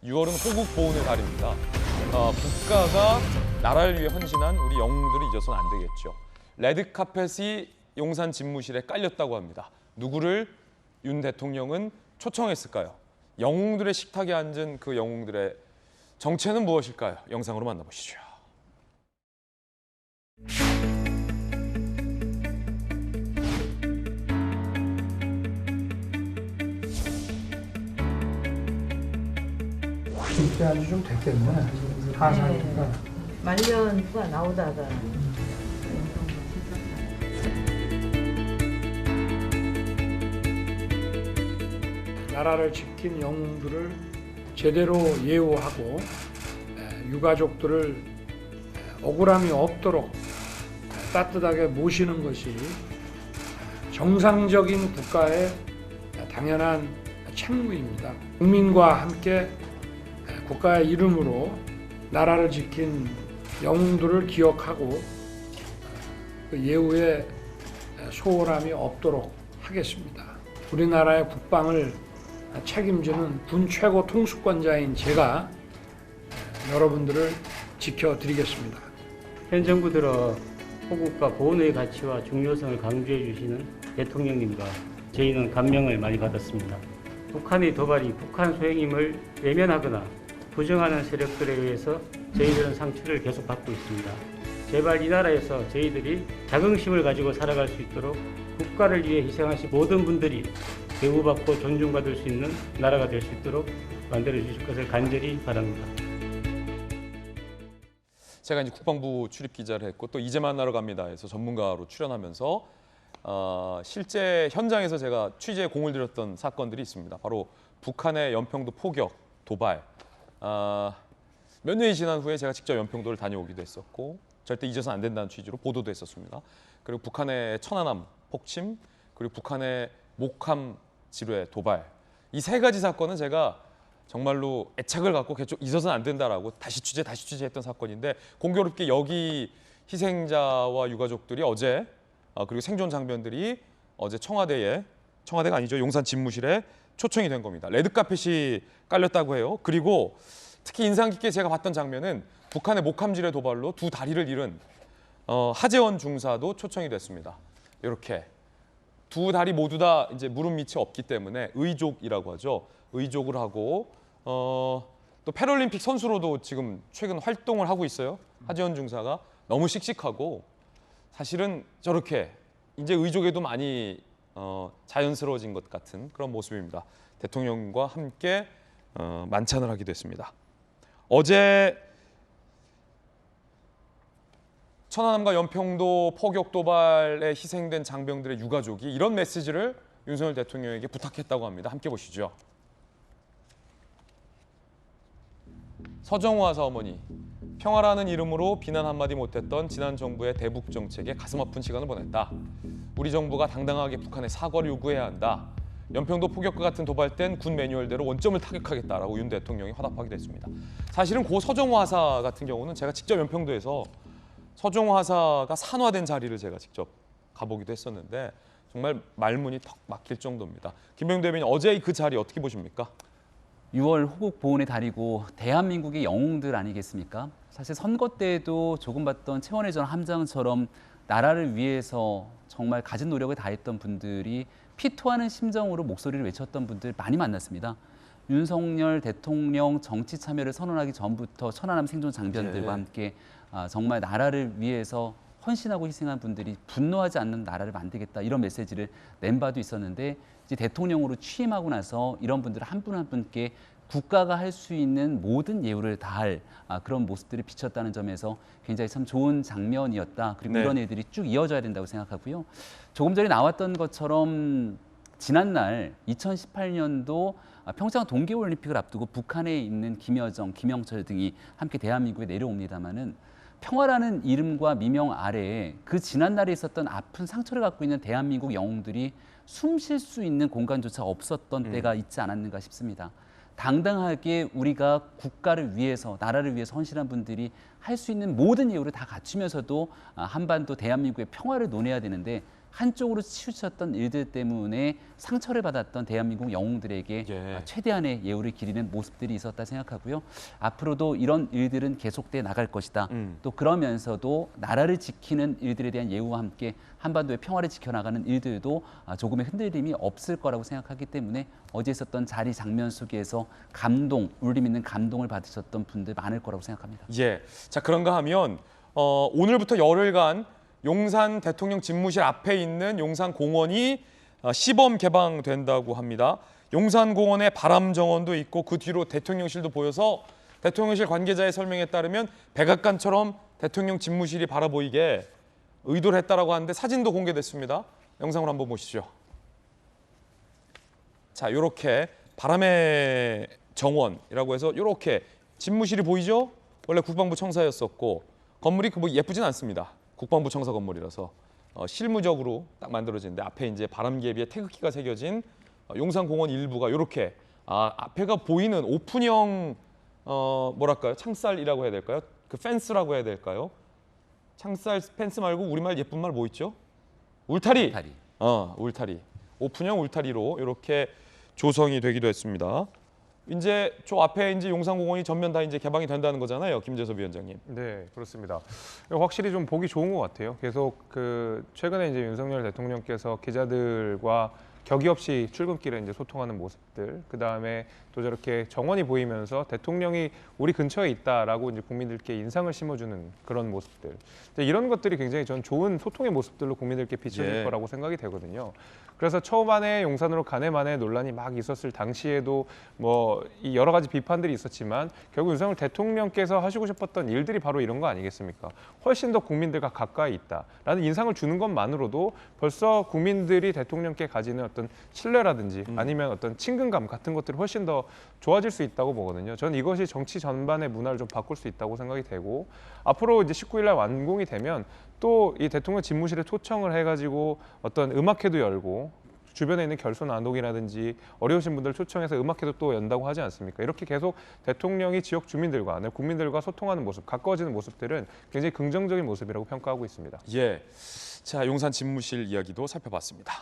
6월은 호국 보훈의 달입니다. 국가가 나라를 위해 헌신한 우리 영웅들을 잊어서는 안 되겠죠. 레드카펫이 용산 집무실에 깔렸다고 합니다. 누구를 윤 대통령은 초청했을까요? 영웅들의 식탁에 앉은 그 영웅들의 정체는 무엇일까요? 영상으로 만나보시죠. 입대한 지 좀 됐겠네. 하산이니까. 말년가 나오다가 나라를 지킨 영웅들을 제대로 예우하고 유가족들을 억울함이 없도록 따뜻하게 모시는 것이 정상적인 국가의 당연한 책무입니다. 국민과 함께 국가의 이름으로 나라를 지킨 영웅들을 기억하고 그 예우에 소홀함이 없도록 하겠습니다. 우리나라의 국방을 책임지는 군 최고 통수권자인 제가 여러분들을 지켜드리겠습니다. 현 정부 들어 호국과 보훈의 가치와 중요성을 강조해 주시는 대통령님과 저희는 감명을 많이 받았습니다. 북한의 도발이 북한 소행임을 외면하거나 부정하는 세력들에 의해서 저희들은 상처를 계속 받고 있습니다. 제발 이 나라에서 저희들이 자긍심을 가지고 살아갈 수 있도록 국가를 위해 희생하신 모든 분들이 대우받고 존중받을 수 있는 나라가 될 수 있도록 만들어 주실 것을 간절히 바랍니다. 제가 이제 국방부 출입 기자를 했고 또 이제 만나러 갑니다에서 전문가로 출연하면서 실제 현장에서 제가 취재에 공을 들였던 사건들이 있습니다. 바로 북한의 연평도 포격, 도발. 몇 년이 지난 후에 제가 직접 연평도를 다녀오기도 했었고 절대 잊어서는 안 된다는 취지로 보도도 했었습니다. 그리고 북한의 천안함 폭침, 그리고 북한의 목함 지뢰 도발. 이 세 가지 사건은 제가 정말로 애착을 갖고 계속 잊어서는 안 된다라고 다시 취재했던 사건인데 공교롭게 여기 희생자와 유가족들이 어제 그리고 생존 장병들이 어제 청와대가 아니죠. 용산 집무실에 초청이 된 겁니다. 레드카펫이 깔렸다고 해요. 그리고 특히 인상 깊게 제가 봤던 장면은 북한의 목함지뢰 도발로 두 다리를 잃은 하재원 중사도 초청이 됐습니다. 이렇게 두 다리 모두 다 이제 무릎 밑이 없기 때문에 의족이라고 하죠. 의족을 하고 또 패럴림픽 선수로도 지금 최근 활동을 하고 있어요. 하재원 중사가 너무 씩씩하고 사실은 저렇게 이제 의족에도 많이 자연스러워진 것 같은 그런 모습입니다. 대통령과 함께 만찬을 하기도 했습니다. 어제 천안함과 연평도 포격 도발에 희생된 장병들의 유가족이 이런 메시지를 윤석열 대통령에게 부탁했다고 합니다. 함께 보시죠. 서정화 사어머니, 평화라는 이름으로 비난 한마디 못했던 지난 정부의 대북 정책에 가슴 아픈 시간을 보냈다. 우리 정부가 당당하게 북한에 사과를 요구해야 한다. 연평도 포격과 같은 도발 땐 군 매뉴얼대로 원점을 타격하겠다라고 윤 대통령이 화답하기도 했습니다. 사실은 고 서정화 하사 같은 경우는 제가 직접 연평도에서 서정화 하사가 산화된 자리를 제가 직접 가보기도 했었는데 정말 말문이 턱 막힐 정도입니다. 김병 대변인 어제 그 자리 어떻게 보십니까? 6월 호국 보훈의 달이고 대한민국의 영웅들 아니겠습니까? 사실 선거 때에도 조금 봤던 최원회 전 함장처럼 나라를 위해서 정말 가진 노력을 다했던 분들이 피토하는 심정으로 목소리를 외쳤던 분들 많이 만났습니다. 윤석열 대통령 정치 참여를 선언하기 전부터 천안함 생존 장병들과 함께 정말 나라를 위해서 헌신하고 희생한 분들이 분노하지 않는 나라를 만들겠다 이런 메시지를 낸 바도 있었는데 이제 대통령으로 취임하고 나서 이런 분들 한 분 한 분께 국가가 할 수 있는 모든 예우를 다할 그런 모습들을 비쳤다는 점에서 굉장히 참 좋은 장면이었다. 그리고 이런 일들이 쭉 이어져야 된다고 생각하고요. 조금 전에 나왔던 것처럼 지난날 2018년도 평창 동계올림픽을 앞두고 북한에 있는 김여정, 김영철 등이 함께 대한민국에 내려옵니다마는 평화라는 이름과 미명 아래에 그 지난날에 있었던 아픈 상처를 갖고 있는 대한민국 영웅들이 숨 쉴 수 있는 공간조차 없었던 때가 있지 않았는가 싶습니다. 당당하게 우리가 국가를 위해서, 나라를 위해서 헌신한 분들이 할 수 있는 모든 예우를 다 갖추면서도 한반도 대한민국의 평화를 논해야 되는데 한쪽으로 치우쳤던 일들 때문에 상처를 받았던 대한민국 영웅들에게 예. 최대한의 예우를 기리는 모습들이 있었다 생각하고요. 앞으로도 이런 일들은 계속돼 나갈 것이다. 또 그러면서도 나라를 지키는 일들에 대한 예우와 함께 한반도의 평화를 지켜나가는 일들도 조금의 흔들림이 없을 거라고 생각하기 때문에 어제 있었던 자리 장면 속에서 감동, 울림 있는 감동을 받으셨던 분들 많을 거라고 생각합니다. 예. 자, 그런가 하면 오늘부터 열흘간 용산 대통령 집무실 앞에 있는 용산공원이 시범 개방된다고 합니다. 용산공원에 바람정원도 있고 그 뒤로 대통령실도 보여서 대통령실 관계자의 설명에 따르면 백악관처럼 대통령 집무실이 바라보이게 의도를 했다라고 하는데 사진도 공개됐습니다. 영상으로 한번 보시죠. 자, 이렇게 바람의 정원이라고 해서 이렇게 집무실이 보이죠? 원래 국방부 청사였었고 건물이 뭐 예쁘진 않습니다. 국방부 청사 건물이라서 실무적으로 딱 만들어지는데 앞에 이제 바람개비에 태극기가 새겨진 용산공원 일부가 이렇게 앞에가 보이는 오픈형 뭐랄까요? 창살이라고 해야 될까요? 그 펜스라고 해야 될까요? 창살 펜스 말고 우리말 예쁜 말 뭐 있죠? 울타리. 울타리. 울타리. 오픈형 울타리로 이렇게 조성이 되기도 했습니다. 이제 저 앞에 이제 용산공원이 전면 다 이제 개방이 된다는 거잖아요, 김재섭 위원장님. 네, 그렇습니다. 확실히 좀 보기 좋은 것 같아요. 계속 최근에 이제 윤석열 대통령께서 기자들과 격이 없이 출근길에 이제 소통하는 모습들, 그 다음에 또 저렇게 정원이 보이면서 대통령이 우리 근처에 있다라고 이제 국민들께 인상을 심어주는 그런 모습들, 이런 것들이 굉장히 전 좋은 소통의 모습들로 국민들께 비춰질 예. 거라고 생각이 되거든요. 그래서 초반에 용산으로 가네 마네 논란이 막 있었을 당시에도 뭐 이 여러 가지 비판들이 있었지만 결국 윤석열 대통령께서 하시고 싶었던 일들이 바로 이런 거 아니겠습니까? 훨씬 더 국민들과 가까이 있다라는 인상을 주는 것만으로도 벌써 국민들이 대통령께 가지는 어떤 신뢰라든지 아니면 어떤 친근감 같은 것들이 훨씬 더 좋아질 수 있다고 보거든요. 저는 이것이 정치 전반의 문화를 좀 바꿀 수 있다고 생각이 되고 앞으로 이제 19일 날 완공이 되면 또 이 대통령 집무실에 초청을 해가지고 어떤 음악회도 열고 주변에 있는 결손 안동이라든지 어려우신 분들 초청해서 음악회도 또 연다고 하지 않습니까? 이렇게 계속 대통령이 지역 주민들과 국민들과 소통하는 모습, 가까워지는 모습들은 굉장히 긍정적인 모습이라고 평가하고 있습니다. 예. 자, 용산 집무실 이야기도 살펴봤습니다.